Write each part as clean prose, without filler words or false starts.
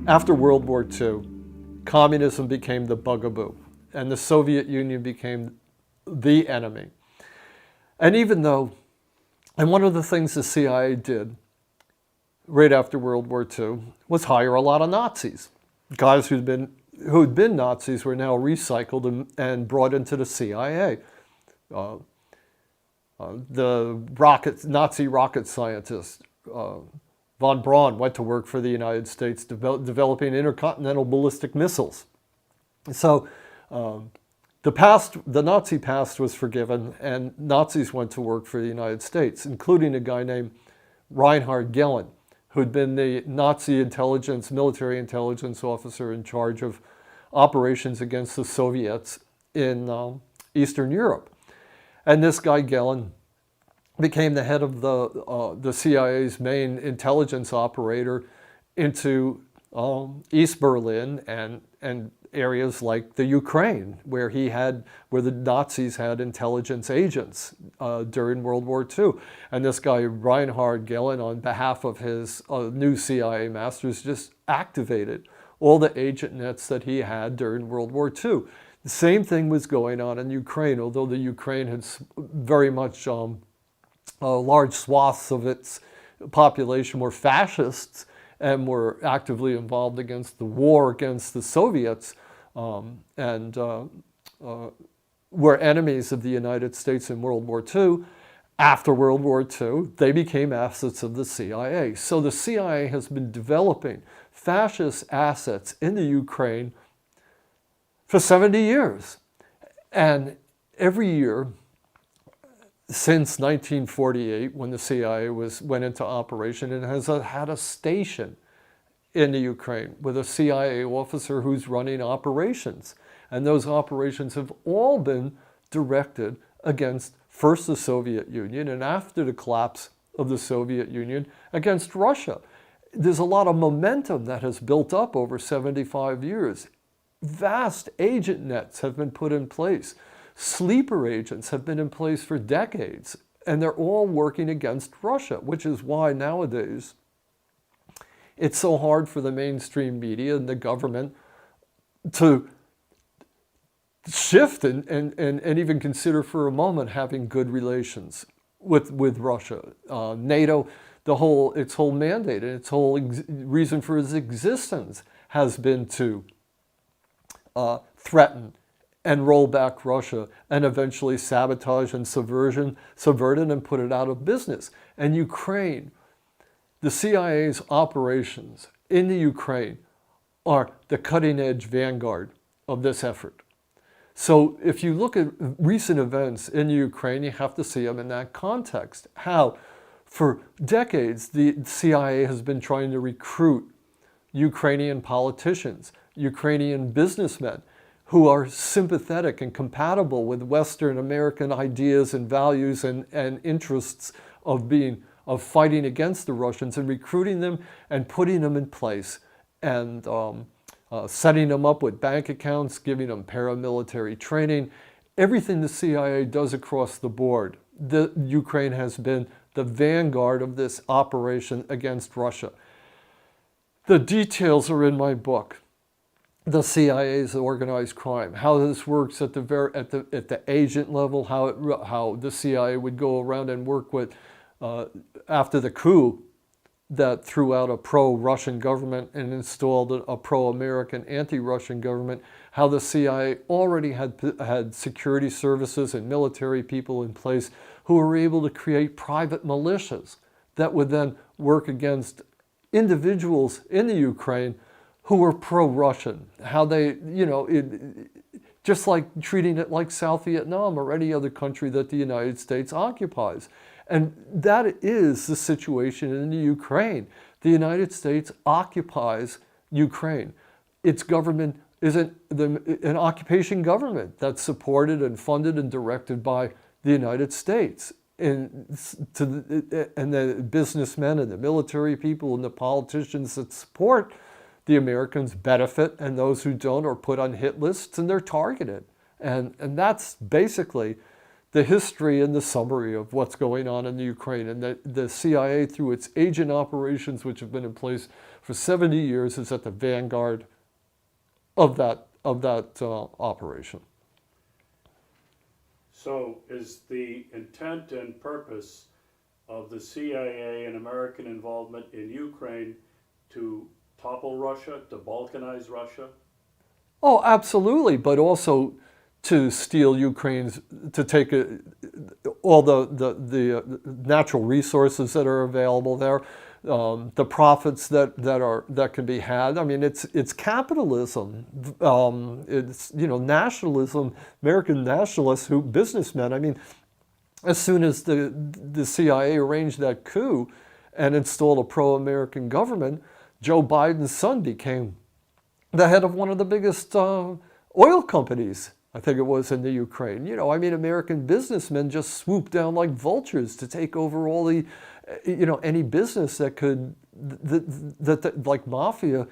After World War II, communism became the bugaboo, and the Soviet Union became the enemy. And even though, and one of the things the CIA did right after World War II was hire a lot of Nazis. Guys who'd been Nazis were now recycled and brought into the CIA. Uh, the Nazi rocket scientist von Braun went to work for the United States developing intercontinental ballistic missiles. So the Nazi past was forgiven, and Nazis went to work for the United States, including a guy named Reinhard Gehlen, who'd been the Nazi military intelligence officer in charge of operations against the Soviets in Eastern Europe. And this guy Gehlen became the head of the CIA's main intelligence operator into East Berlin and areas like the Ukraine, where the Nazis had intelligence agents during World War II. And this guy Reinhard Gehlen, on behalf of his new CIA masters, just activated all the agent nets that he had during World War II. The same thing was going on in Ukraine, although the Ukraine had very much large swaths of its population were fascists and were actively involved against the war against the Soviets and were enemies of the United States in World War II. After World War II, they became assets of the CIA. So the CIA has been developing fascist assets in the Ukraine for 70 years. And every year, since 1948, when the CIA went into operation, it has had a station in the Ukraine with a CIA officer who's running operations. And those operations have all been directed against first the Soviet Union, and after the collapse of the Soviet Union, against Russia. There's a lot of momentum that has built up over 75 years. Vast agent nets have been put in place. Sleeper agents have been in place for decades, and they're all working against Russia, which is why nowadays it's so hard for the mainstream media and the government to shift and even consider for a moment having good relations with Russia. NATO, its whole mandate and its whole reason for its existence has been to threaten and roll back Russia and eventually sabotage and subvert it and put it out of business. And Ukraine, the CIA's operations in the Ukraine are the cutting-edge vanguard of this effort. So if you look at recent events in Ukraine, you have to see them in that context. How, for decades, the CIA has been trying to recruit Ukrainian politicians, Ukrainian businessmen, who are sympathetic and compatible with Western American ideas and values and interests of fighting against the Russians, and recruiting them and putting them in place and setting them up with bank accounts, giving them paramilitary training, everything the CIA does across the board. Ukraine has been the vanguard of this operation against Russia. The details are in my book. The CIA's organized crime, how this works at the agent level, how the CIA would go around and work with after the coup that threw out a pro-Russian government and installed a pro-American anti-Russian government, how the CIA already had security services and military people in place who were able to create private militias that would then work against individuals in the Ukraine who were pro-Russian, how they, just like treating it like South Vietnam or any other country that the United States occupies. And that is the situation in the Ukraine. The United States occupies Ukraine. Its government is an occupation government that's supported and funded and directed by the United States. And the businessmen and the military people and the politicians that support the Americans benefit, and those who don't are put on hit lists and they're targeted. And that's basically the history and the summary of what's going on in the Ukraine. And the CIA, through its agent operations, which have been in place for 70 years, is at the vanguard of that operation. So is the intent and purpose of the CIA and American involvement in Ukraine to topple Russia, to balkanize Russia? Oh, absolutely, but also to steal Ukraine's, to take all the natural resources that are available there, the profits that can be had. I mean, it's capitalism. It's, you know, nationalism, American nationalists, businessmen. I mean, as soon as the CIA arranged that coup and installed a pro-American government, Joe Biden's son became the head of one of the biggest oil companies, I think it was, in the Ukraine. You know, I mean, American businessmen just swooped down like vultures to take over all the, you know, any business that could, that like mafia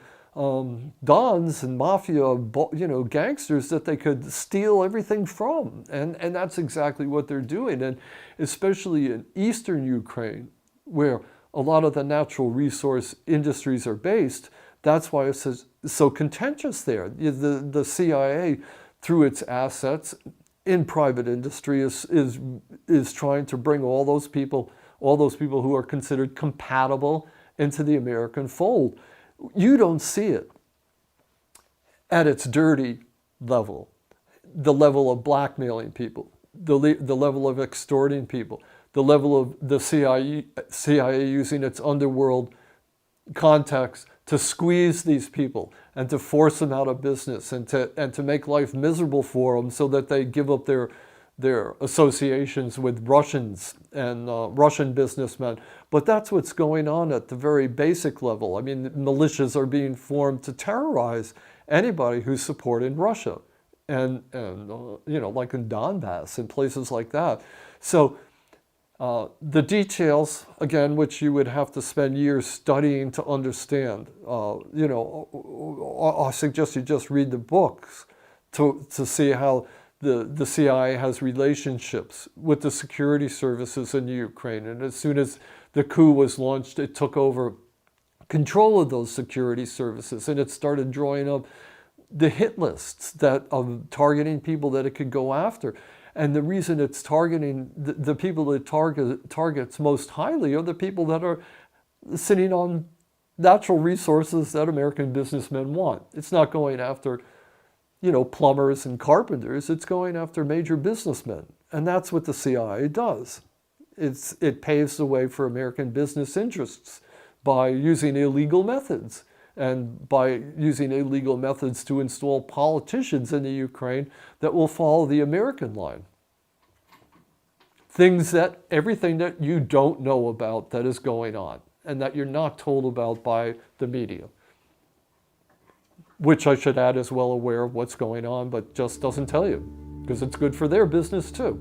dons and mafia, you know, gangsters that they could steal everything from. And that's exactly what they're doing. And especially in eastern Ukraine, where a lot of the natural resource industries are based, that's why it's so contentious there. The CIA, through its assets in private industry, is trying to bring all those people who are considered compatible into the American fold. You don't see it at its dirty level, the level of blackmailing people, the level of extorting people, the level of the CIA using its underworld contacts to squeeze these people and to force them out of business and to make life miserable for them so that they give up their associations with Russians and Russian businessmen. But that's what's going on at the very basic level. I mean, militias are being formed to terrorize anybody who's supporting Russia, and you know, like in Donbass and places like that. So the details, again, which you would have to spend years studying to understand. You know, I suggest you just read the books to see how the CIA has relationships with the security services in the Ukraine. And as soon as the coup was launched, it took over control of those security services, and it started drawing up the hit lists of targeting people that it could go after. And the reason it's targeting the people that targets most highly are the people that are sitting on natural resources that American businessmen want. It's not going after, you know, plumbers and carpenters. It's going after major businessmen. And that's what the CIA does. It paves the way for American business interests by using illegal methods, and by using illegal methods to install politicians in the Ukraine that will follow the American line. Everything that you don't know about that is going on, and that you're not told about by the media, which I should add is well aware of what's going on, but just doesn't tell you, because it's good for their business too.